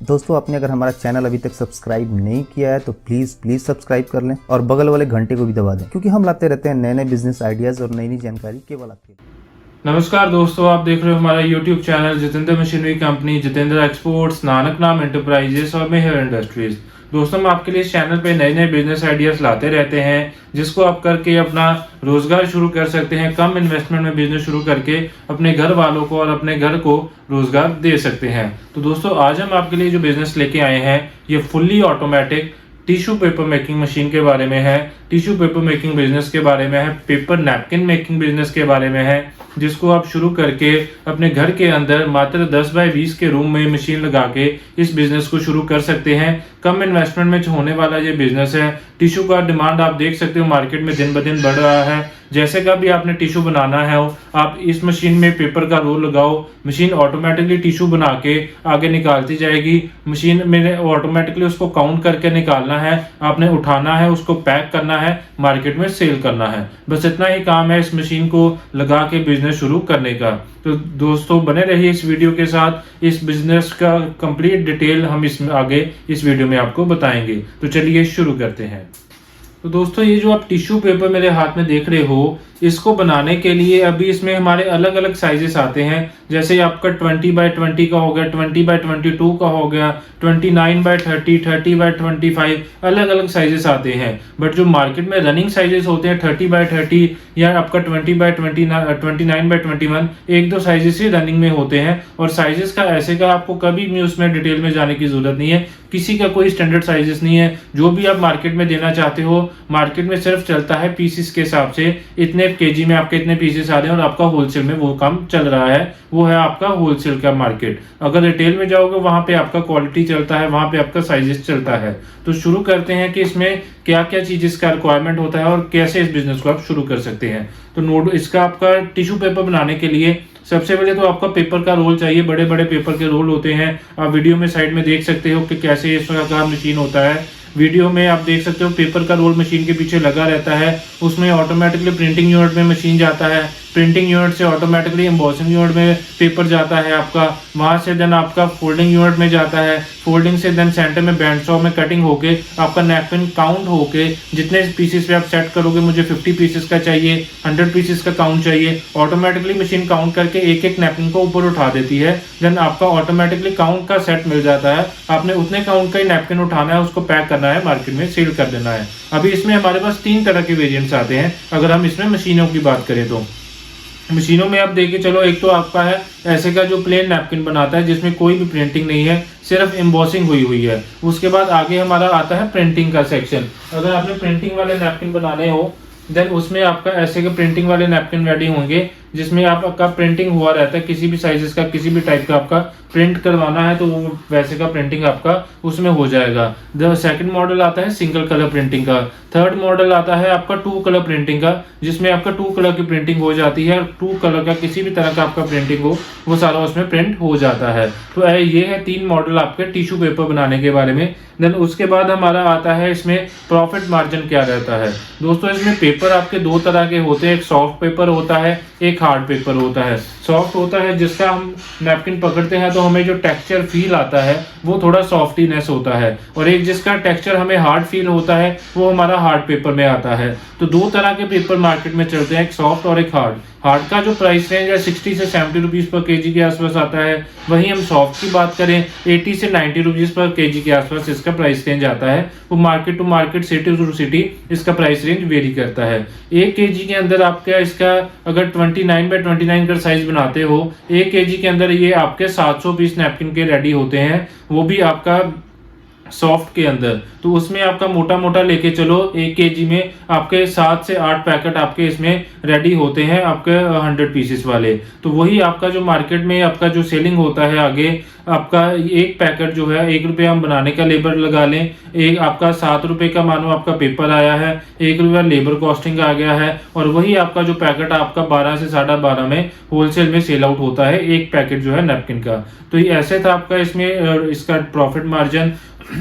दोस्तों आपने अगर हमारा चैनल अभी तक सब्सक्राइब नहीं किया है तो प्लीज़ सब्सक्राइब कर लें और बगल वाले घंटे को भी दबा दें, क्योंकि हम लाते रहते हैं नए नए बिजनेस आइडियाज़ और नई नई जानकारी केवल आपके लिए। नमस्कार दोस्तों, आप देख रहे हो हमारा YouTube channel Jitendra machinery company, Jitendra exports, Nanak नाम एंटरप्राइजेस और मेहर इंडस्ट्रीज। दोस्तों, हम आपके लिए इस चैनल पे नए नए बिजनेस आइडियाज लाते रहते हैं जिसको आप करके अपना रोजगार शुरू कर सकते हैं। कम इन्वेस्टमेंट में बिजनेस शुरू करके अपने घर वालों को और अपने घर को रोजगार दे सकते हैं। तो दोस्तों, आज हम आपके लिए जो बिजनेस लेके आए हैं ये fully automatic tissue paper making machine के बारे में है, टिश्यू पेपर मेकिंग बिजनेस के बारे में है, पेपर नैपकिन मेकिंग बिजनेस के बारे में है, जिसको आप शुरू करके अपने घर के अंदर मात्र 10 बाय 20 के रूम में मशीन लगा के इस बिजनेस को शुरू कर सकते हैं। कम इन्वेस्टमेंट में होने वाला ये बिजनेस है। टिश्यू का डिमांड आप देख सकते हो मार्केट में दिन ब दिन बढ़ रहा है। जैसे का भी आपने टिश्यू बनाना है आप इस मशीन में पेपर का रोल लगाओ, मशीन ऑटोमेटिकली टिश्यू बना के आगे निकालती जाएगी। मशीन में ऑटोमेटिकली उसको काउंट करके निकालना है, आपने उठाना है, उसको पैक करना है, मार्केट में सेल करना है। बस इतना ही काम है इस मशीन को लगा के बिजनेस शुरू करने का। तो दोस्तों, बने रहिए इस वीडियो के साथ। इस बिजनेस का कंप्लीट डिटेल हम इसमें आगे इस वीडियो में आपको बताएंगे। तो चलिए शुरू करते हैं। तो दोस्तों, ये जो आप टिश्यू पेपर मेरे हाथ में देख रहे हो, इसको बनाने के लिए अभी इसमें हमारे अलग अलग साइजेस आते हैं। जैसे आपका 20 बाय 20 का हो गया, 20 बाय 22 का हो गया, 29 बाय 30, 30 बाय 25, अलग अलग साइजेस आते हैं। बट जो मार्केट में रनिंग साइजेस होते हैं 30 बाय 30 या आपका 20 बाय 29 बाय 21, एक दो साइजेस ही रनिंग में होते हैं। और साइजेस का ऐसे का आपको कभी भी उसमें डिटेल में जाने की जरूरत नहीं है। किसी का कोई स्टैंडर्ड साइजेस नहीं है। जो भी आप मार्केट में देना चाहते हो, मार्केट में सिर्फ चलता है पीसेस के हिसाब से। इतने केजी में आपके इतने पीसेस आ रहे हैं और आपका होलसेल में वो काम चल रहा है। वो है आपका होलसेल का मार्केट। अगर रिटेल में जाओगे वहां पे आपका क्वालिटी चलता है, वहां पे आपका साइजेस चलता है। तो शुरू करते हैं कि इसमें क्या क्या चीजें का रिक्वायरमेंट होता है और कैसे इस बिजनेस को आप शुरू कर सकते हैं। तो नोट, इसका आपका टिश्यू पेपर बनाने के लिए सबसे पहले तो आपका पेपर का रोल चाहिए। बड़े बड़े पेपर के रोल होते हैं। आप वीडियो में साइड में देख सकते हो कि कैसे इसका मशीन होता है। वीडियो में आप देख सकते हो पेपर का रोल मशीन के पीछे लगा रहता है। उसमें ऑटोमेटिकली प्रिंटिंग यूनिट में मशीन जाता है। प्रिंटिंग यूनिट से ऑटोमेटिकली एम्बॉसिंग यूनिट में पेपर जाता है आपका। वहां से देन आपका फोल्डिंग यूनिट में जाता है। फोल्डिंग से देन सेंटर में बैंड सॉ में कटिंग होके आपका नैपकिन काउंट होके जितने पीसेस पे आप सेट करोगे, मुझे 50 पीसेस का चाहिए, 100 पीसेस का काउंट चाहिए, ऑटोमेटिकली मशीन काउंट करके एक एक नैपकिन को ऊपर उठा देती है। देन आपका ऑटोमेटिकली काउंट का सेट मिल जाता है। आपने उतने काउंट का ही नैपकिन उठाना है, उसको पैक करना है, मार्केट में सेल कर देना है। अभी इसमें हमारे पास 3 तरह के वेरिएंट्स आते हैं। अगर हम इसमें मशीनों की बात करें तो मशीनों में आप देखिए, चलो एक तो आपका है ऐसे का जो प्लेन नैपकिन बनाता है जिसमें कोई भी प्रिंटिंग नहीं है, सिर्फ एम्बॉसिंग हुई है। उसके बाद आगे हमारा आता है प्रिंटिंग का सेक्शन। अगर आपने प्रिंटिंग वाले नैपकिन बनाने हो देन उसमें आपका ऐसे के प्रिंटिंग वाले नैपकिन रेडी होंगे जिसमें आपका प्रिंटिंग हुआ रहता है। किसी भी साइजेस का, किसी भी टाइप का आपका प्रिंट करवाना है तो वो वैसे का प्रिंटिंग आपका उसमें हो जाएगा। द सेकंड मॉडल आता है सिंगल कलर प्रिंटिंग का। थर्ड मॉडल आता है आपका 2 कलर प्रिंटिंग का, जिसमें आपका 2 कलर की प्रिंटिंग हो जाती है। 2 कलर का किसी भी तरह का आपका प्रिंटिंग हो वो सारा उसमें प्रिंट हो जाता है। तो ये है 3 मॉडल आपके टिश्यू पेपर बनाने के बारे में। देन उसके बाद हमारा आता है इसमें प्रॉफिट मार्जिन क्या रहता है। दोस्तों, इसमें पेपर आपके 2 तरह के होते हैं। एक सॉफ्ट पेपर होता है, एक हार्ड पेपर होता है। सॉफ्ट होता है जिसका हम नैपकिन पकड़ते हैं तो हमें जो टेक्सचर फील आता है वो थोड़ा सॉफ्टीनेस होता है, और एक जिसका टेक्सचर हमें हार्ड फील होता है वो हमारा हार्ड पेपर में आता है। तो 2 तरह के पेपर मार्केट में चलते हैं, एक सॉफ्ट और एक हार्ड। हार्ड का जो प्राइस रेंज है 60 से 70 रुपीज पर केजी के आसपास आता है। वहीं हम सॉफ्ट की बात करें 80 से 90 रुपीज पर केजी के आसपास इसका प्राइस रेंज आता है। वो market to market, city to city इसका प्राइस रेंज वेरी करता है। 1 केजी के अंदर आपका इसका अगर 29 बाय 29 का साइज बनाते हो, 1 केजी के अंदर ये आपके 700 पीस नैपकिन के रेडी होते हैं, वो भी आपका सॉफ्ट के अंदर। तो उसमें आपका मोटा मोटा लेके चलो 1 केजी में आपके 7 से 8 पैकेट आपके इसमें रेडी होते हैं आपके 100 पीसेस वाले। तो वही आपका जो मार्केट में आपका जो सेलिंग होता है आगे, आपका 1 पैकेट जो है 1 रुपये हम बनाने का लेबर लगा लें, एक आपका 7 रुपये का मानो आपका पेपर आया है, 1 रुपया लेबर कॉस्टिंग आ गया है, और वही आपका जो पैकेट आपका 12 से 12.5 में होलसेल में सेल आउट होता है 1 पैकेट जो है नैपकिन का। तो ये ऐसे था आपका इसमें इसका प्रॉफिट मार्जिन।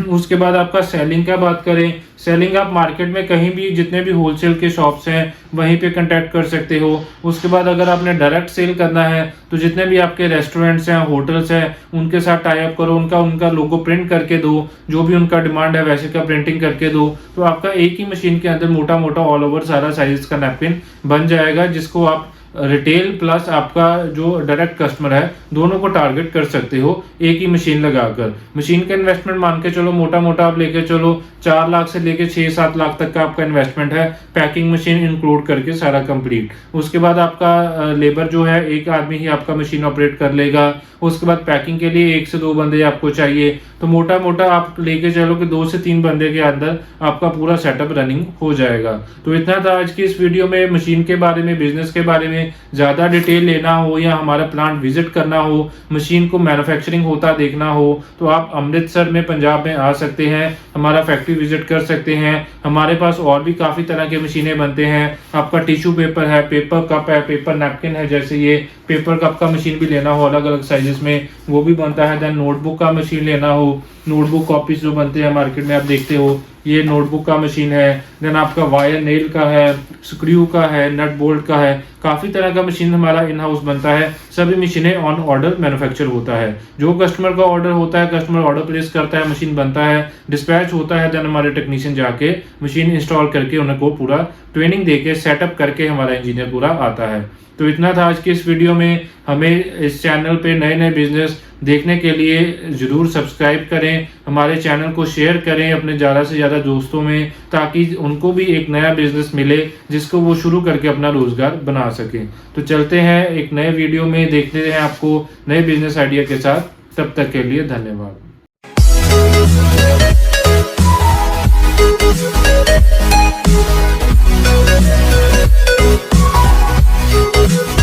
उसके बाद आपका सेलिंग का बात करें, सेलिंग आप मार्केट में कहीं भी जितने भी होलसेल के शॉप्स हैं वहीं पे कांटेक्ट कर सकते हो। उसके बाद अगर आपने डायरेक्ट सेल करना है तो जितने भी आपके रेस्टोरेंट्स हैं, होटल्स हैं, उनके साथ टाई अप करो, उनका लोगो प्रिंट करके दो, जो भी उनका डिमांड है वैसे का प्रिंटिंग करके दो, तो आपका एक ही मशीन के अंदर मोटा मोटा ऑल ओवर सारा साइज का नैपकिन बन जाएगा, जिसको आप रिटेल प्लस आपका जो डायरेक्ट कस्टमर है दोनों को टारगेट कर सकते हो एक ही मशीन लगाकर। मशीन का इन्वेस्टमेंट मान के चलो मोटा मोटा आप लेके चलो 4 लाख से लेके 6-7 लाख तक का आपका इन्वेस्टमेंट है, पैकिंग मशीन इंक्लूड करके सारा कंप्लीट। उसके बाद आपका लेबर जो है एक आदमी ही आपका मशीन ऑपरेट कर लेगा। उसके बाद पैकिंग के लिए 1 से 2 बंदे आपको चाहिए, तो मोटा मोटा आप लेके चलो कि 2 से 3 बंदे के अंदर आपका पूरा सेटअप रनिंग हो जाएगा। तो इतना था आज की इस वीडियो में। मशीन के बारे में, बिजनेस के बारे में ज़्यादा डिटेल लेना हो या हमारा प्लांट विजिट करना हो, मशीन को मैन्युफैक्चरिंग होता देखना हो, तो आप अमृतसर में पंजाब में आ सकते हैं, हमारा फैक्ट्री विजिट कर सकते हैं। हमारे पास और भी काफ़ी तरह के मशीनें बनते हैं। आपका टिश्यू पेपर है, पेपर कप है, पेपर नैपकिन है, जैसे ये पेपर कप का मशीन भी लेना हो अलग अलग साइजेस में वो भी बनता है। देन नोटबुक का मशीन लेना हो, नोटबुक कॉपीज जो बनते हैं मार्केट में आप देखते हो, ये नोटबुक का मशीन है। देन आपका वायर नेल का है, स्क्रू का है, नट बोल्ट का है, काफ़ी तरह का मशीन हमारा इन हाउस बनता है। सभी मशीनें ऑन ऑर्डर मैन्युफैक्चर होता है। जो कस्टमर का ऑर्डर होता है, कस्टमर ऑर्डर प्लेस करता है, मशीन बनता है, डिस्पैच होता है, देन हमारे टेक्नीशियन जाके मशीन इंस्टॉल करके उनको पूरा ट्रेनिंग देके सेटअप करके हमारा इंजीनियर पूरा आता है। तो इतना था आज की इस वीडियो में। हमें इस चैनल पे नए नए बिजनेस देखने के लिए ज़रूर सब्सक्राइब करें, हमारे चैनल को शेयर करें अपने ज़्यादा से ज़्यादा दोस्तों में, ताकि उनको भी एक नया बिजनेस मिले जिसको वो शुरू करके अपना रोज़गार बना सकें। तो चलते हैं एक नए वीडियो में, देखते हैं आपको नए बिजनेस आइडिया के साथ। तब तक के लिए धन्यवाद। We'll be right back.